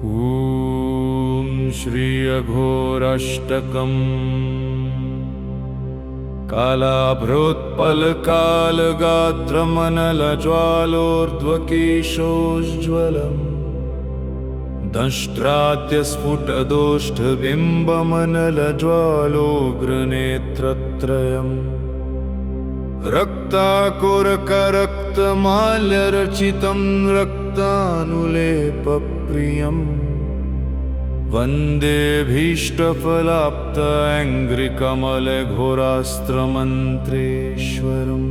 ॐ श्री अघोराष्टकम्। कालाभ्रोत्पलकालगात्रमनलज्वालोर्ध्वकेशोज्ज्वलम् दंष्ट्राद्यस्फुटदोष्ठबिम्बमनलज्वालोग्रनेत्रत्रयम् रक्ताकुरकरक्तमाल्यरचितं रक्तानुलेपप्रियम् वन्देभीष्टफलाप्ताङ्घ्रिकमलघोरास्त्रमन्त्रेश्वरम्।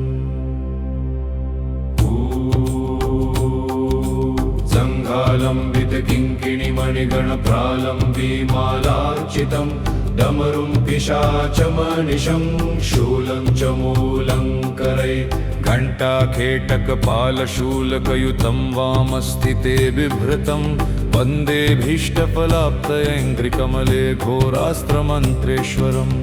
जङ्घालम्बितकिङ्किणिमणिगणप्रालम्बीमालार्चितं डमरुं पिशाचमनिशं शूलं च मूलं करे घण्टाखेटकपालशूलकयुतं वामस्थिते बिभ्रतं वन्देभीष्टफलाप्तैङ्घ्रिकमले घोरास्त्रमन्त्रेश्वरम्।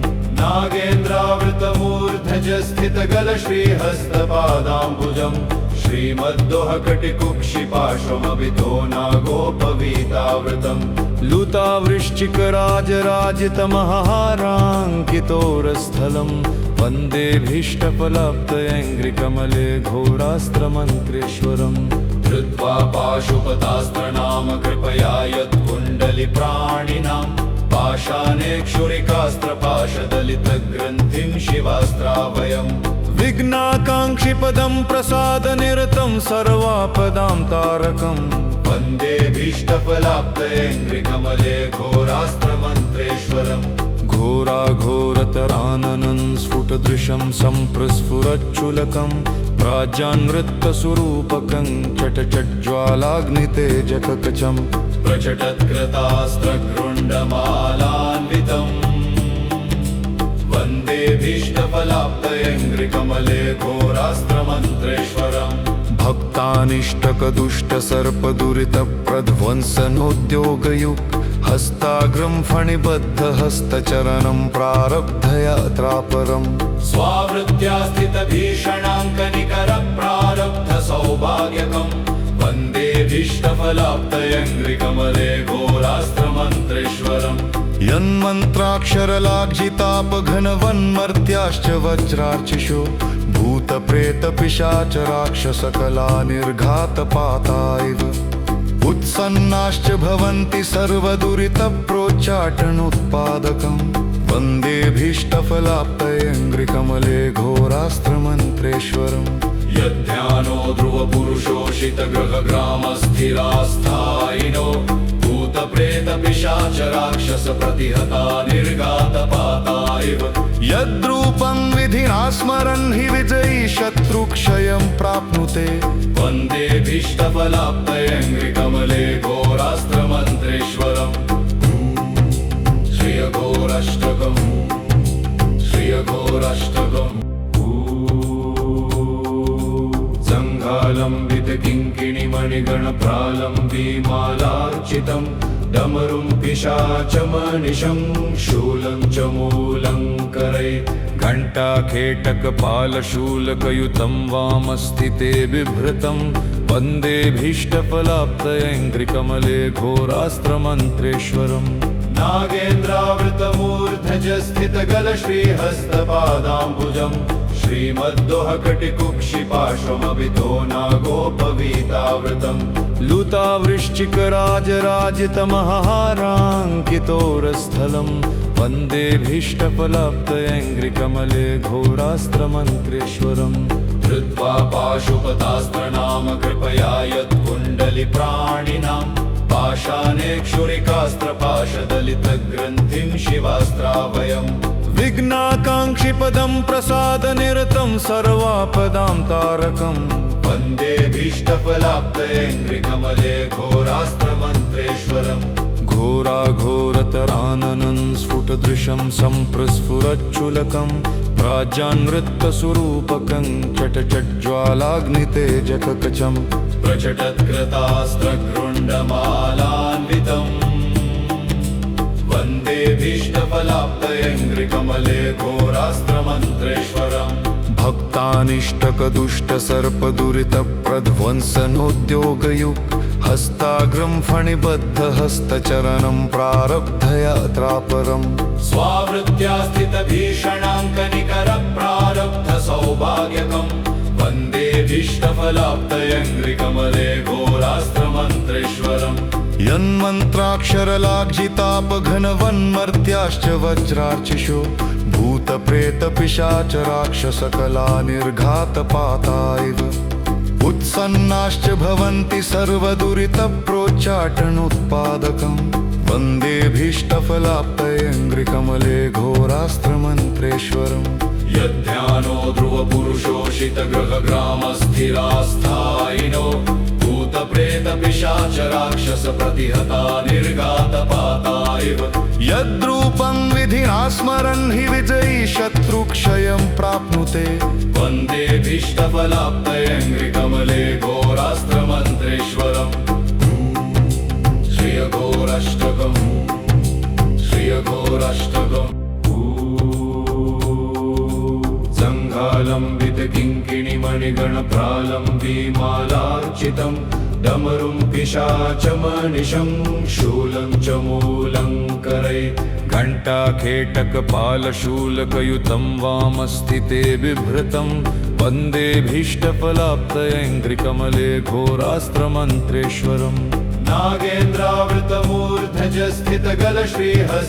नागेन्द्रावृतमूर्धजस्थितगलश्रीहस्तपादाम्बुजम् श्रीमद्दोहकटिकुक्षिपार्श्वमभितो नागोपवीतावृतम् लुतावृश्चिकराजराजितमहाराङ्कितोरस्थलं वन्देभीष्टफलाप्तैङ्घ्रिकमले घोरास्त्रमन्त्रेश्वरम्। धृत्वा पाशुपतास्त्रनाम कृपया यत्कुण्डलिप्राणिनां पाशाने क्षुरिकास्त्रपाशदलितग्रन्थिं शिवास्त्रावयम्। विघ्नाकाङ्क्षिपदं प्रसादनिरतं सर्वापदां तारकम् वन्देभीष्टफलाप्तैङ्घ्रिकमले घोरास्त्रमन्त्रेश्वरम्। घोराघोरतराननं स्फुटदृशं सम्प्रस्फुरच्चुलकं प्राज्यान्वृत्तस्वरूपकं चटचज्ज्वालाग्नितेजककचम् प्रचटत्कृतास्त्रगृण्डमालान्वितम् वन्देभीष्टफलाप्तैङ्घ्रिकमले घोरास्त्रमन्त्रेश्वरम्। भक्तानिष्टकदुष्टसर्पदुरितप्रध्वंसनोद्योगयुक् हस्ताग्रं फणिबद्धहस्तचरणं प्रारब्धयात्रापरम्। स्वावृत्त्या स्थितभीषणाङ्कनिकरप्रारब्धसौभाग्यकम् वन्देभीष्टफलाप्तैङ्घ्रिकमले घोरास्त्रमन्त्रेश्वरम्। यन्मन्त्राक्षरलाज्जितापघनवन्मर्त्याश्च वज्रार्चिषो भूतप्रेतपिशाचराक्षसकला निर्घातपाता इव उत्सन्नाश्च भवन्ति सर्वदुरितप्रोच्चाटनोत्पादकम् वन्देभीष्टफलाप्तैङ्घ्रिकमले घोरास्त्रमन्त्रेश्वरम्। यद्ध्यानो ध्रुवपुरुषोषितग्रहग्रामस्थिरास्थायिनो भूतप्रेतपिशाचराक्षसप्रतिहता निर्घातपाता इव यद्रूपं विधिना स्मरन् हि विजयी शत्रुक्षयं प्राप्नुते वन्देभीष्टफलाप्तैङ्घ्रिकमले घोरास्त्रमन्त्रेश्वरम्। श्री अघोराष्टकम् श्री अघोराष्टकम्। जङ्घालम्बितकिङ्किणिमणिगणप्रालम्बीमालार्चितं डमरुं पिशाचमनिशं शूलं च मूलं करे घण्टाखेटकपालशूलकयुतं वामस्थिते बिभ्रतं वन्देभीष्टफलाप्तैङ्घ्रिकमले घोरास्त्रमन्त्रेश्वरम्। नागेन्द्रावृतमूर्धजस्थितगलश्रीहस्तपादाम्बुजम् श्रीमद्दोहकटिकुक्षिपार्श्वमभितो नागोपवीतावृतम् लुतावृश्चिकराजराजितमहाराङ्कितोरस्थलं वन्देभीष्टफलाप्तैङ्घ्रिकमले घोरास्त्रमन्त्रेश्वरम्। धृत्वा पाशुपतास्त्रनाम कृपया यत्कुण्डलिप्राणिनां पाशाने क्षुरिकास्त्रपाशदलितग्रन्थिं शिवास्त्रावयम्। विघ्नाकाङ्क्षिपदं प्रसादनिरतं सर्वापदां तारकम् वन्देभीष्टफलाप्तैङ्घ्रिकमले घोरास्त्रमन्त्रेश्वरम्। घोराघोरतराननं स्फुटदृशं सम्प्रस्फुरच्चुलकं प्राज्यान्वृत्तस्वरूपकं चटचज्ज्वालाग्नितेजककचम् प्रचटत्कृतास्त्रगृण्डमालान्वितम् वन्देभीष्टफलाप्तैङ्घ्रिकमले घोरास्त्रमन्त्रेश्वरम्। भक्तानिष्टकदुष्टसर्पदुरितप्रध्वंसनोद्योगयुक् हस्ताग्रं फणिबद्धहस्तचरणं प्रारब्धयात्रापरम् स्वावृत्त्या स्थितभीषणाङ्कनिकरप्रारब्धसौभाग्यकम् वन्देऽभीष्टफलाप्तयङ्घ्रिकमले घोरास्त्रमन्त्रेश्वरम् यन्मन्त्राक्षरलाज्जितापघनवन्मर्त्याश्च वज्रार्चिषो भूतप्रेतपिशाचराक्षसकला निर्घातपाता इव उत्सन्नाश्च भवन्ति सर्वदुरितप्रोच्चाटनोत्पादकम् वन्देऽभीष्टफलाप्तयङ्घ्रिकमले घोरास्त्रमन्त्रेश्वरम् यद्ध्यानो ध्रुवपुरुषोषितगृहग्रामस्थिरास्थायिनो भूतप्रेतपिशाचराक्षसप्रतिहता निर्घातपाता इव यद्रूपं विधिना स्मरन् हि विजयी शत्रुक्षयं प्राप्नुते वन्देऽभीष्टफलाप्तयङ्घ्रिकमले घोरास्त्रमन्त्रेश्वरम् श्रियघोराष्टकम् श्रियघोराष्टकम् सङ्घालम्बितकिङ्किणिमणिगणप्रालम्बीमालार्चितम् डमरुं पिशाचमनिशं शूलं च मूलं करे घण्टाखेटकपालशूलकयुतं वामस्थिते बिभृतं वन्देऽभीष्टफलाप्तयङ्घ्रिकमले घोरास्त्रमन्त्रेश्वरम्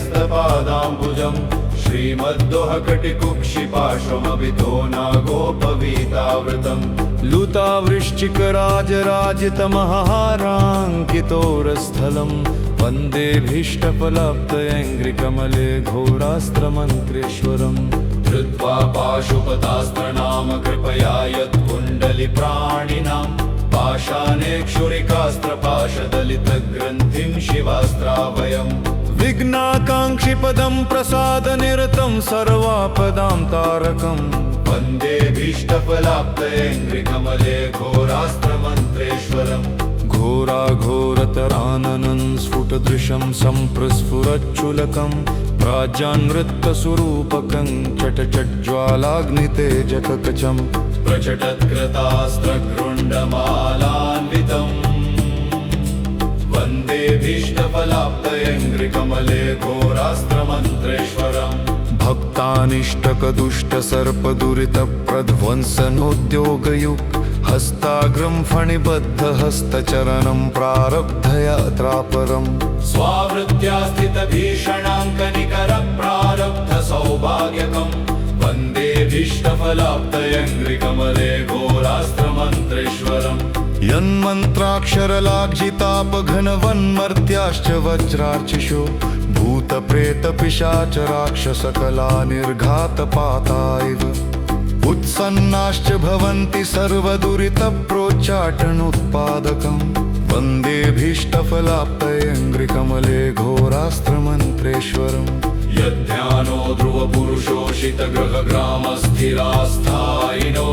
नागेन्द्रावृतमूर्धजस्थितगलश्रीहस्तपादाम्बुजम् श्रीमद्दोहकटिकुक्षिपार्श्वमभितो नागोपवीतावृतम् लुतावृश्चिकराजराजितमहाराङ्कितोरस्थलं वन्देऽभीष्टफलाप्तयङ्घ्रिकमले घोरास्त्रमन्त्रेश्वरम् धृत्वा पाशुपतास्त्रनाम कृपया यत्कुण्डलिप्राणिनाम् पाशाने क्षुरिकास्त्रपाशदलितग्रन्थिं शिवास्त्रावयम् विघ्नाकाङ्क्षिपदं प्रसादनिरतं सर्वापदां तारकम् वन्देऽभीष्टफलाप्तयङ्घ्रिकमले घोरास्त्रमन्त्रेश्वरम् घोराघोरतराननं स्फुटदृशं सम्प्रस्फुरच्चुलकं प्राज्यान्वृत्तस्वरूपकं चटचज्ज्वालाग्नितेजककचम् प्रचटत्कृतास्त्रगृण्डमालान्वितम् वन्देऽभीष्टफलाप्तयङ्घ्रिकमले घोरास्त्रमन्त्रेश्वरम् भक्तानिष्टकदुष्टसर्पदुरितप्रध्वंसनोद्योगयुक् हस्ताग्रं फणिबद्धहस्तचरणं प्रारब्धयात्रापरम् स्वावृत्त्या स्थितभीषणाङ्कनिकरप्रारब्धसौभाग्यकम् वन्देऽभीष्टफलाप्तयङ्घ्रिकमले घोरास्त्रमन्त्रेश्वरम् यन्मन्त्राक्षरलाज्जितापघनवन्मर्त्याश्च वज्रार्चिषो भूतप्रेतपिशाचराक्षसकला निर्घातपाता इव उत्सन्नाश्च भवन्ति सर्वदुरितप्रोच्चाटनोत्पादकम् वन्देऽभीष्टफलाप्तयङ्घ्रिकमले घोरास्त्रमन्त्रेश्वरम् यद्ध्यानो ध्रुवपुरुषोषितगृहग्रामस्थिरास्थायिनो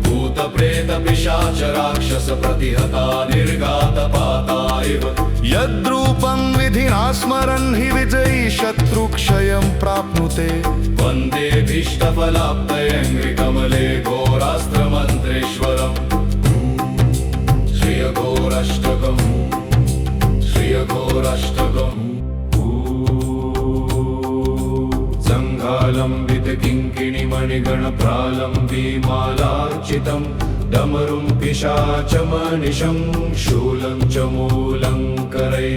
भूतप्रेतपिशाचराक्षसप्रतिहता निर्घातपाता इव यद्रूपं विधिना स्मरन् हि विजयी शत्रुक्षयं प्राप्नुते वन्देऽभीष्टफलाप्तयङ्घ्रिकमले घोरास्त्रमन्त्रेश्वरम् श्रियघोराष्टकम् श्रियघोराष्टकम् सङ्घालम्बितकिङ्किणिमणिगणप्रालम्बीमालार्चितम् डमरुं पिशाचमनिशं शूलं च मूलं करे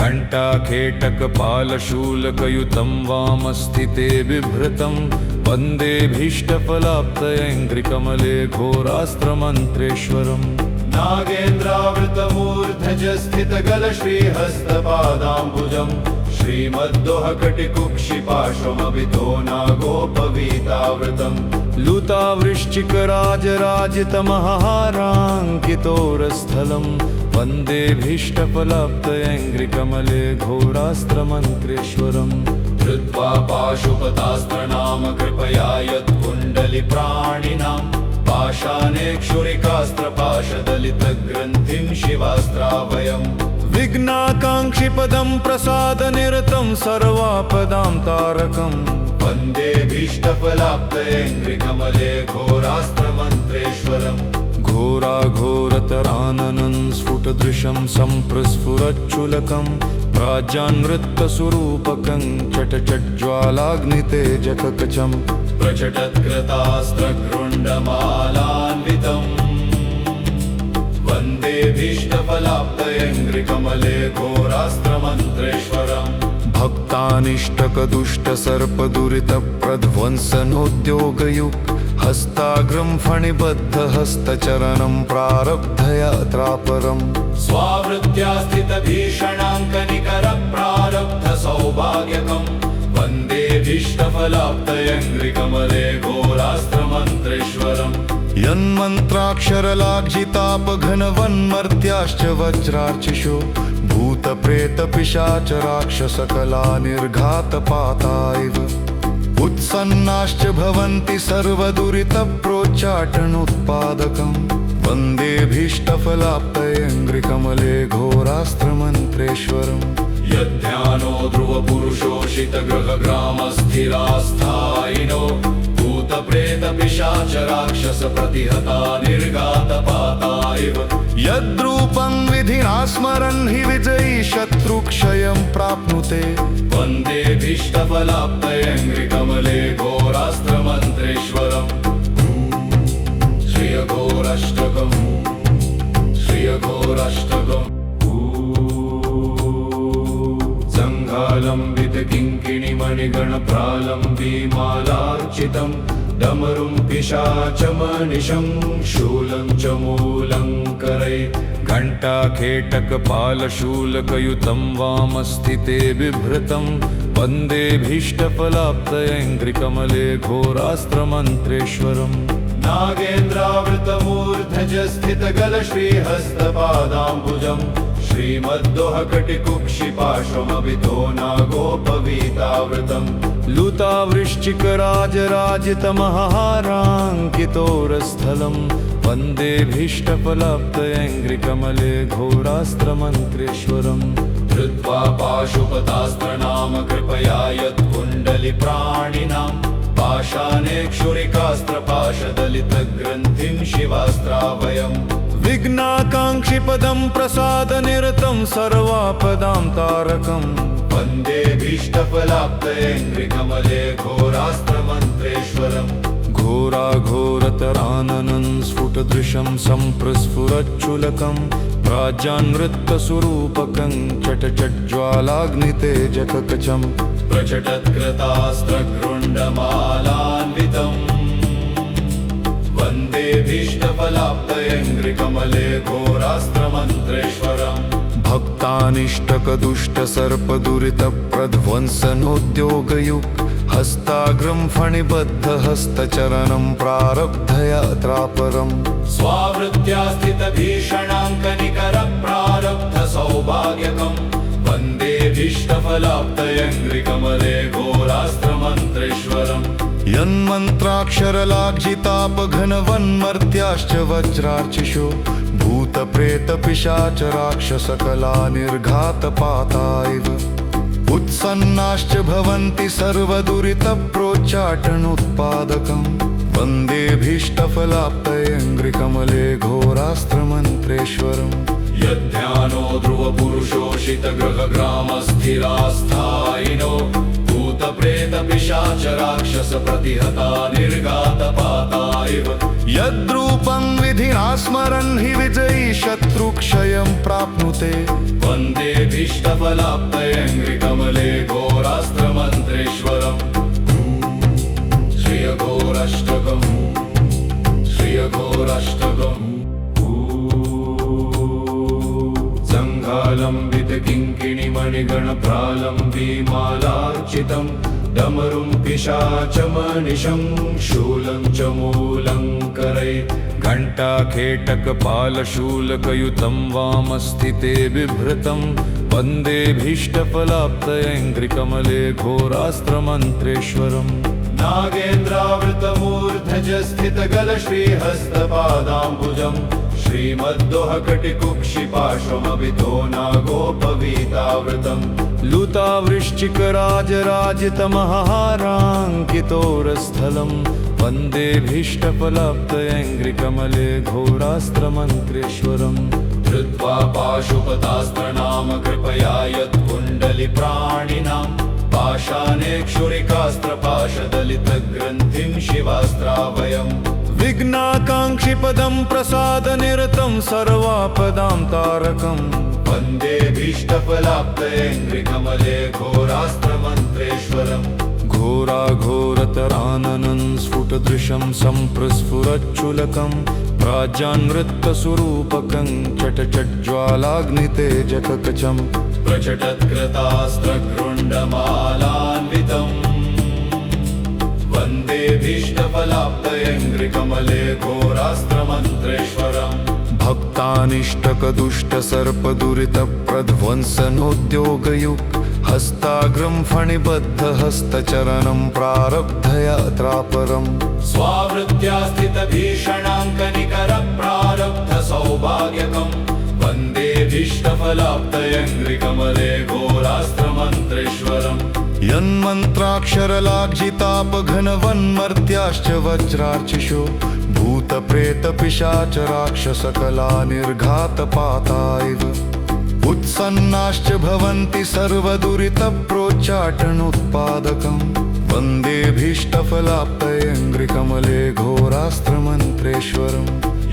घण्टाखेटकपालशूलकयुतं वामस्थिते बिभृतं वन्देऽभीष्टफलाप्तयङ्घ्रिकमले घोरास्त्रमन्त्रेश्वरम् नागेन्द्रावृतमूर्धजस्थितगलश्रीहस्तपादाम्बुजम् श्रीमद्दोहकटिकुक्षिपार्श्वमभितो नागोपवीतावृतम् लुतावृश्चिकराजराजितमहाराङ्कितोरस्थलं वन्देऽभीष्टफलाप्तयङ्घ्रिकमले घोरास्त्रमन्त्रेश्वरम् धृत्वा पाशुपतास्त्रनाम कृपया यत्कुण्डलिप्राणिनाम् पाशाने क्षुरिकास्त्रपाशदलितग्रन्थिं शिवास्त्रावयम् विघ्नाकाङ्क्षिपदं प्रसादनिरतं सर्वापदां तारकम् वन्देऽभीष्टफलाप्तयङ्घ्रिकमले घोरास्त्रमन्त्रेश्वरम् घोराघोरतराननं स्फुटदृशं सम्प्रस्फुरच्छुलकं प्राज्यान्नृत्तस्वरूपकं चटचज्ज्वालाग्नितेजककचम् प्रचटत्कृतास्त्रगृण्डमालान्वितम् वन्देभीष्टफलाप्तयङ्घ्रिकमले घोरास्त्रमन्त्रेश्वरम् भक्तानिष्टकदुष्टसर्पदुरितप्रध्वंसनोद्योगयुक् हस्ताग्रं फणिबद्धहस्तचरणं प्रारब्धयात्रापरम् स्वावृत्त्या स्थितभीषणाङ्कनिकरप्रारब्धसौभाग्यकम् वन्देभीष्टफलाप्तयङ्घ्रिकमले घोरास्त्रमन्त्रेश्वरम् यन्मन्त्राक्षरलाज्जितापघनवन्मर्त्याश्च वज्रार्चिषो भूतप्रेतपिशाचराक्षसकला निर्घातपाता इव उत्सन्नाश्च भवन्ति सर्वदुरितप्रोच्चाटनोत्पादकम् वन्देभीष्टफलाप्तयङ्घ्रिकमले घोरास्त्रमन्त्रेश्वरम् यद्ध्यानो ध्रुवपुरुषोषितगृहग्रामस्थिरास्थायिनो भूतप्रेतपिशाचराक्षसप्रतिहता निर्घातपाता इव यद्रूपं विधिना स्मरन् हि विजयी शत्रुक्षयं प्राप्नुते वन्देभीष्टफलाप्तयङ्घ्रिकमले घोरास्त्रमन्त्रेश्वरम् श्रियघोराष्टकम् श्रियघोराष्टकम् जङ्घालम्बितकिङ्किणिमणिगणप्रालम्बीमालार्चितं डमरुं पिशाचमनिशं शूलं च मूलं करे घण्टाखेटकपालशूलकयुतं वामस्थिते बिभ्रतं वन्देभीष्टफलाप्तयङ्घ्रिकमले घोरास्त्रमन्त्रेश्वरम् नागेन्द्रावृतमूर्धजस्थितगलश्रीहस्तपादाम्बुजम् श्रीमद्दोहकटिकुक्षिपार्श्वमभितो नागोपवीतावृतम् लुतावृश्चिकराजराजितमहाराङ्कितोरस्थलं वन्देभीष्टफलाप्तयङ्घ्रिकमले घोरास्त्रमन्त्रेश्वरम् धृत्वा पाशुपतास्त्रनाम कृपया यत्कुण्डलिप्राणिनां पाशाने क्षुरिकास्त्रपाशदलितग्रन्थिं शिवास्त्रावयम् विघ्नाकाङ्क्षिपदं प्रसादनिरतं सर्वापदां तारकम् वन्देभीष्टफलाप्तयङ्घ्रिकमले घोरास्त्रमन्त्रेश्वरम् घोराघोरतराननं स्फुटदृशं सम्प्रस्फुरच्छुलकं प्राज्यान्नृत्तस्वरूपकं चटचज्ज्वालाग्नितेजककचम् प्रचटत्कृतास्त्रगृण्डमालान्वितम् वन्देभीष्टफलाप्तयङ्घ्रिकमले घोरास्त्रमन्त्रेश्वरम् भक्तानिष्टकदुष्टसर्पदुरितप्रध्वंसनोद्योगयुक् हस्ताग्रं फणिबद्धहस्तचरणं प्रारब्धयात्रापरम् स्वावृत्त्या स्थितभीषणाङ्कनिकरप्रारब्धसौभाग्यकम् वन्देभीष्टफलाप्तयङ्घ्रिकमले घोरास्त्रमन्त्रेश्वरम् यन्मन्त्राक्षरलाज्जितापघनवन्मर्त्याश्च वज्रार्चिषो भूतप्रेतपिशाचराक्षसकला निर्घातपाता इव उत्सन्नाश्च भवन्ति सर्वदुरितप्रोच्चाटनोत्पादकम् वन्देभीष्टफलाप्तयङ्घ्रिकमले घोरास्त्रमन्त्रेश्वरम् यद्ध्यानो ध्रुवपुरुषोषितगृहग्रामस्थिरास्थायिनो भूतप्रेतपिशाचराक्षसप्रतिहता निर्घातपाता इव यद्रूपं विधिना स्मरन् हि विजयी शत्रुक्षयं प्राप्नुते वन्देभीष्टफलाप्तयङ्घ्रिकमले घोरास्त्रमन्त्रेश्वरम् श्रियघोराष्टकम् श्रियघोराष्टकम् जङ्घालम्बितकिङ्किणिमणिगणप्रालम्बीमालार्चितं डमरुं पिशाचमनिशं शूलं च मूलं करे घण्टाखेटकपालशूलकयुतं वामस्थिते बिभ्रतं वन्देभीष्टफलाप्तयङ्घ्रिकमले घोरास्त्रमन्त्रेश्वरम् नागेन्द्रावृतमूर्धजस्थितगलश्रीहस्तपादाम्बुजम् श्रीमद्दोहकटिकुक्षिपार्श्वमभितो नागोपवीतावृतम् लुतावृश्चिकराजराजितमहाराङ्कितोरस्थलं वन्देभीष्टफलाप्तयङ्घ्रिकमले घोरास्त्रमन्त्रेश्वरम् धृत्वा पाशुपतास्त्रनाम कृपया यत्कुण्डलिप्राणिनां पाशाने क्षुरिकास्त्रपाशदलितग्रन्थिं शिवास्त्रावयम् विघ्नाकाङ्क्षिपदं प्रसादनिरतं सर्वापदां तारकम् वन्देभीष्टफलाप्तयङ्घ्रिकमले घोरास्त्रमन्त्रेश्वरम् घोराघोरतराननं स्फुटदृशं सम्प्रस्फुरच्चुलकं प्राज्यान्वृत्तस्वरूपकं चटचज्ज्वालाग्नितेजककचम् प्रचटत्कृतास्त्रगृण्डमालान्वितम् वन्देभीष्टफलाप्तयङ्घ्रिकमले घोरास्त्रमन्त्रेश्वरम् भक्तानिष्टकदुष्टसर्पदुरितप्रध्वंसनोद्योगयुक् हस्ताग्रं फणिबद्धहस्तचरणं प्रारब्धयात्रापरम् स्वावृत्त्या स्थितभीषणाङ्कनिकरप्रारब्धसौभाग्यकम् वन्देभीष्टफलाप्तयङ्घ्रिकमले घोरास्त्रमन्त्रेश्वरम् यन्मन्त्राक्षरलाज्जितापघनवन्मर्त्याश्च वज्रार्चिषो भूतप्रेतपिशाचराक्षसकला निर्घातपाता इव उत्सन्नाश्च भवन्ति सर्वदुरितप्रोच्चाटनोत्पादकम् वन्देभीष्टफलाप्तयङ्घ्रिकमले घोरास्त्रमन्त्रेश्वरम्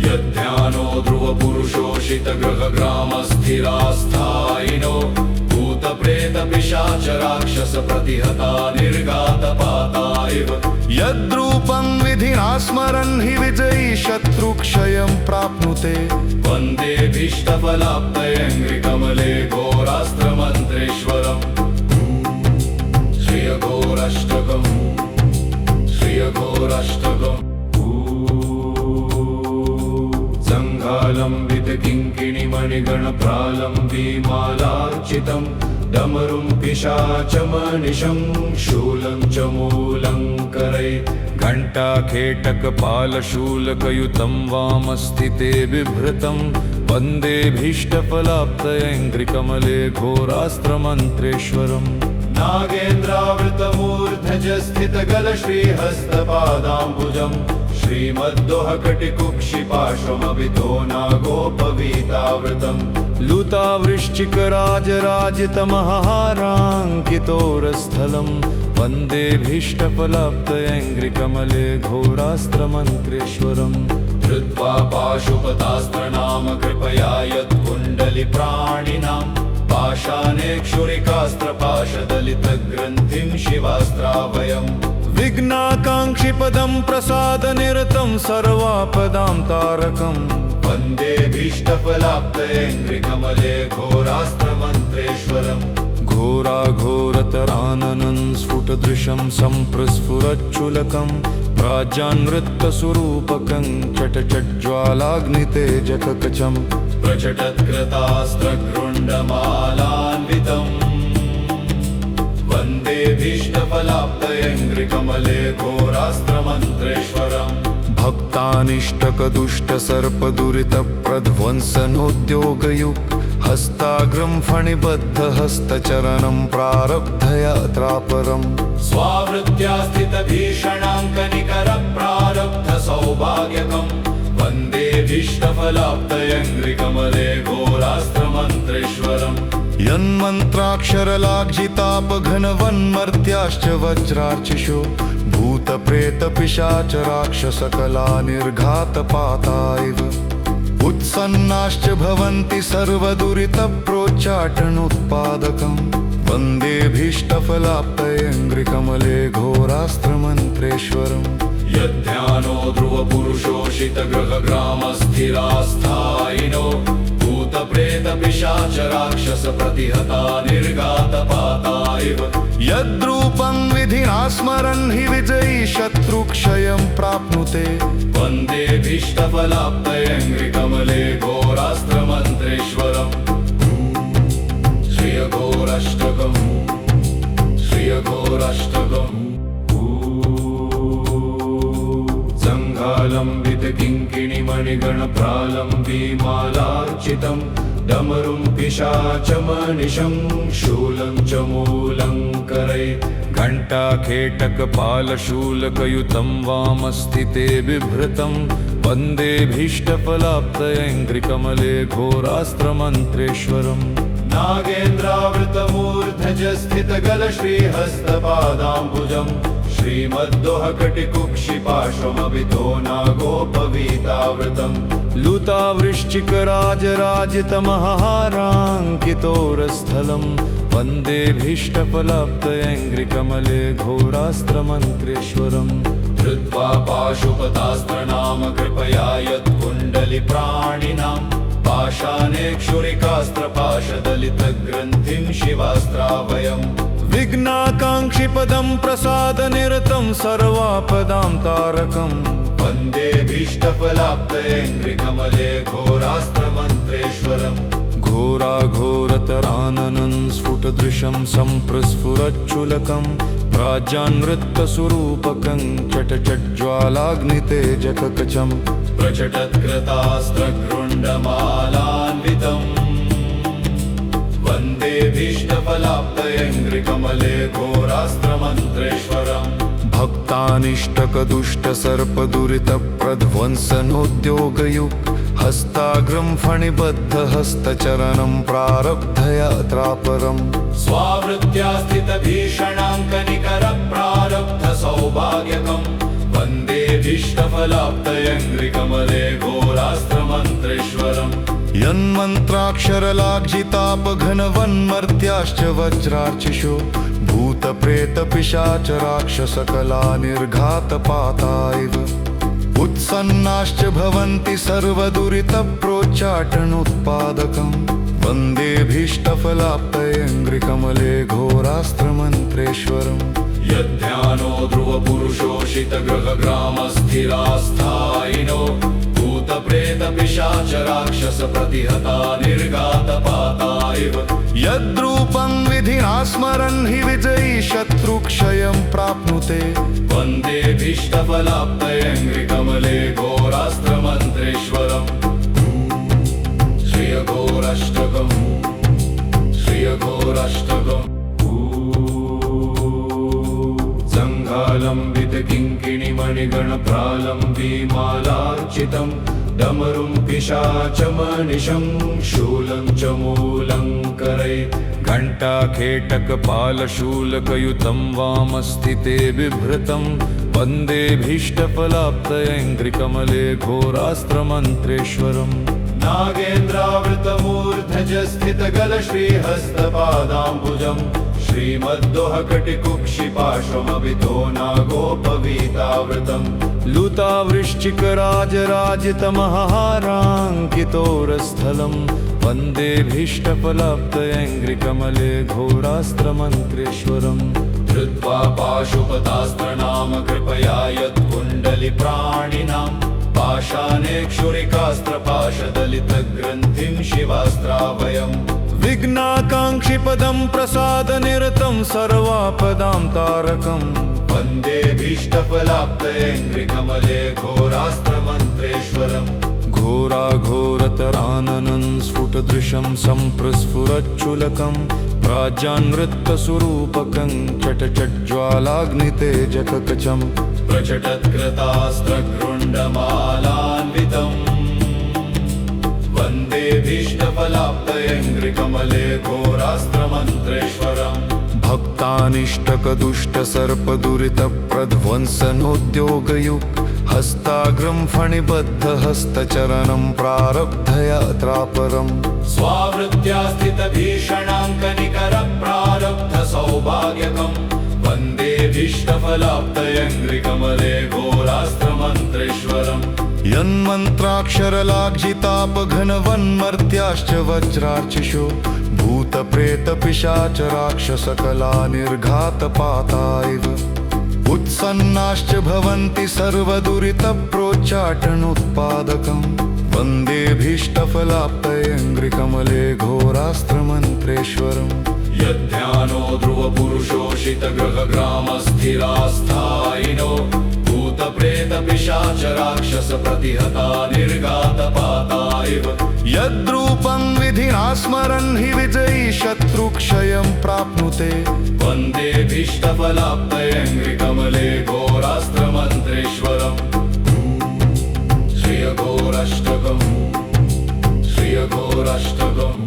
यद्ध्यानो ध्रुवपुरुषोषितगृहग्रामस्थिरास्थायिनो भूतप्रेतपिशाचराक्षसप्रतिहता निर्घातपाता इव यद्रूपं विधिना स्मरन् हि विजयी शत्रुक्षयं प्राप्नुते वन्देभीष्टफलाप्तयङ्घ्रिकमले घोरास्त्रमन्त्रेश्वरम् श्रियघोराष्टकम् श्रियघोराष्टकम् सङ्घालम्बितकिङ्किणिमणिगणप्रालम्बीमालार्चितम् डमरुं पिशाचमनिशं शूलं च मूलं करैत् घण्टाखेटकपालशूलकयुतं वामस्थिते बिभ्रतं वन्देभीष्टफलाप्तयङ्घ्रिकमले घोरास्त्रमन्त्रेश्वरम् नागेन्द्रावृतमूर्धजस्थितगलश्रीहस्तपादाम्बुजम् श्रीमद्दोहकटिकुक्षिपार्श्वमभितो नागोपवीतावृतम् लुतावृश्चिकराजराजितमहाराङ्कितोरस्थलं वन्देभीष्टफलाप्तयङ्घ्रिकमले घोरास्त्रमन्त्रेश्वरम् धृत्वा पाशुपतास्त्रनाम कृपया यत्कुण्डलिप्राणिनां पाशाने क्षुरिकास्त्रपाशदलितग्रन्थिं शिवास्त्रावयम् विघ्नाकाङ्क्षिपदं प्रसादनिरतं सर्वापदां तारकम् वन्देभीष्टफलाप्तयङ्घ्रिकमले घोरास्त्रमन्त्रेश्वरम् घोराघोरतराननं स्फुटदृशं सम्प्रस्फुरच्चुलकं प्राज्यान्वृत्तस्वरूपकं चटचज्ज्वालाग्नितेजककचम् प्रचटत्कृतास्त्रगृण्डमालान्वितम् वन्देभीष्टफलाप्तयङ्घ्रिकमले घोरास्त्रमन्त्रेश्वरम् भक्तानिष्टकदुष्टसर्पदुरितप्रध्वंसनोद्योगयुक् हस्ताग्रं फणिबद्धहस्तचरणं प्रारब्धयात्रापरम् स्वावृत्त्या स्थितभीषणाङ्कनिकरप्रारब्धसौभाग्यकम् वन्देभीष्टफलाप्तयङ्घ्रिकमले घोरास्त्रमन्त्रेश्वरम् यन्मन्त्राक्षरलाज्जितापघनवन्मर्त्याश्च वज्रार्चिषो भूतप्रेतपिशाचराक्षसकला निर्घातपाता इव उत्सन्नाश्च भवन्ति सर्वदुरितप्रोच्चाटनोत्पादकम् वन्देभीष्टफलाप्तयङ्घ्रिकमले घोरास्त्रमन्त्रेश्वरम् यद्ध्यानो ध्रुवपुरुषोषितगृहग्रामस्थिरास्थायिनो भूतप्रेतपिशाचराक्षसप्रतिहता निर्घातपाता इव यद्रूपं विधिना स्मरन् हि विजयी शत्रुक्षयं प्राप्नुते वन्देभीष्टफलाप्तयङ्घ्रिकमले घोरास्त्रमन्त्रेश्वरम् श्रियघोराष्टकम् श्रियघोराष्टकम् सङ्घालम्बितकिङ्किणिमणिगणप्रालम्बीमालार्चितम् डमरुं पिशाचमनिशं शूलं च मूलं करे घण्टाखेटकपालशूलकयुतं वामस्थिते बिभृतं वन्दे भीष्टफलाप्तयैङ्घ्रिकमले घोरास्त्रमन्त्रेश्वरम् नागेन्द्रावृतमूर्धजस्थितगलश्रीहस्तपादाम्बुजं श्रीमद्दोहकटिकुक्षिपार्श्वमभितो नागोपवीतावृतम् लुतावृश्चिकराजराजितमहाराङ्कितोरस्थलं वन्दे भीष्टफलाप्तयैङ्घ्रिकमले घोरास्त्रमन्त्रेश्वरम् धृत्वा पाशुपतास्त्रनाम कृपया यत्कुण्डलिप्राणिनां पाषाणेक्षुरिकास्त्रपाशदलितग्रन्थिं शिवास्त्रावयम् विघ्नाकाङ्क्षिपदं प्रसादनिरतं सर्वापदां तारकम् वन्दे भीष्टफलाप्तयैङ्घ्रिकमले घोरास्त्रमन्त्रेश्वरम् घोराघोरतराननं स्फुटदृशं सम्प्रस्फुरच्छुलकं प्राज्यान्वृत्तस्वरूपकं चटचज्ज्वालाग्नितेजककचम् प्रचटत्कृतास्त्रगृण्डमालान्वितम् वन्दे भीष्टफलाप्तयैङ्घ्रिकमले घोरास्त्रमन्त्रेश्वरम् भक्तानिष्टकदुष्टसर्पदुरितप्रध्वंसनोद्योगयुक् हस्ताग्रं फणिबद्धहस्तचरणं प्रारब्धयात्रापरम् स्वावृत्त्या स्थितभीषणाङ्कनिकरप्रारब्धसौभाग्यकम् वन्दे भीष्टफलाप्तयैङ्घ्रिकमले घोरास्त्रमन्त्रेश्वरम् यन्मन्त्राक्षरलाज्जितापघनवन्मर्त्याश्च वज्रार्चिषो भूतप्रेतपिशाचराक्षसकला निर्घातपाता इव उत्सन्नाश्च भवन्ति सर्वदुरितप्रोच्चाटनोत्पादकम् वन्दे भीष्टफलाप्तयैङ्घ्रिकमले घोरास्त्रमन्त्रेश्वरम् यद्ध्यानो ध्रुवपुरुषोषितगृहग्रामस्थिरास्थायिनो भूतप्रेतपिशाचराक्षसप्रतिहता निर्घातपाता इव यद्रूपं विधिना स्मरन् हि विजयी शत्रुक्षयं प्राप्नुते वन्दे भीष्टफलाप्तयैङ्घ्रिकमले घोरास्त्रमन्त्रेश्वरम् श्रियघोराष्टकम् श्रियघोराष्टकम् सङ्घालम्बितकिङ्किणिमणिगणप्रालम्बीमालार्चितम् डमरुं पिशाचमनिशं शूलं च मूलं करे घण्टाखेटकपालशूलकयुतं वामस्थिते बिभृतं वन्दे भीष्टफलाप्तयैङ्घ्रिकमले घोरास्त्रमन्त्रेश्वरम् नागेन्द्रावृतमूर्धजस्थितगलश्रीहस्तपादाम्बुजं श्रीमद्दोहकटिकुक्षिपार्श्वमभितो नागोपवीतावृतम् लुतावृश्चिकराजराजितमहाराङ्कितोरस्थलं वन्दे भीष्टफलाप्तयैङ्घ्रिकमले घोरास्त्रमन्त्रेश्वरम् धृत्वा पाशुपतास्त्रनाम कृपया यत्कुण्डलिप्राणिनां पाषाणेक्षुरिकास्त्रपाशदलितग्रन्थिं शिवास्त्रावयम् विघ्नाकाङ्क्षिपदं प्रसादनिरतं सर्वापदां तारकम् वन्दे भीष्टफलाप्तयैङ्घ्रिकमले घोरास्त्रमन्त्रेश्वरम् घोराघोरतराननं स्फुटदृशं सम्प्रस्फुरच्छुलकं प्राज्यान्वृत्तस्वरूपकं चटचज्ज्वालाग्नितेजककचम् प्रचटत्कृतास्त्रगृण्डमालान्वितम् वन्दे भीष्टफलाप्तयैङ्घ्रिकमले घोरास्त्रमन्त्रेश्वरम् भक्तानिष्टकदुष्टसर्पदुरितप्रध्वंसनोद्योगयुक् हस्ताग्रं फणिबद्धहस्तचरणं प्रारब्धयात्रापरम् स्वावृत्त्या स्थितभीषणाङ्कनिकरप्रारब्धसौभाग्यकम् वन्दे भीष्टफलाप्तयैङ्घ्रिकमले घोरास्त्रमन्त्रेश्वरम् यन्मन्त्राक्षरलाज्जितापघनवन्मर्त्याश्च वज्रार्चिषो भूतप्रेतपिशाचराक्षसकला निर्घातपाता इव उत्सन्नाश्च भवन्ति सर्वदुरितप्रोच्चाटनोत्पादकम् वन्दे भीष्टफलाप्तयैङ्घ्रिकमले घोरास्त्रमन्त्रेश्वरम् यद्ध्यानो ध्रुवपुरुषोषितगृहग्रामस्थिरास्थायिनो भूतप्रेतपिशाच राक्षस प्रतिहता निर्घातपाता इव यद्रूपं विधिना स्मरन् हि विजयी शत्रुक्षयं प्राप्नुते वन्देभीष्टफलाप्तयङ्घ्रिकमले घोरास्त्रमन्त्रेश्वरम् श्रियघोराष्टकम् श्रियघोराष्टकम्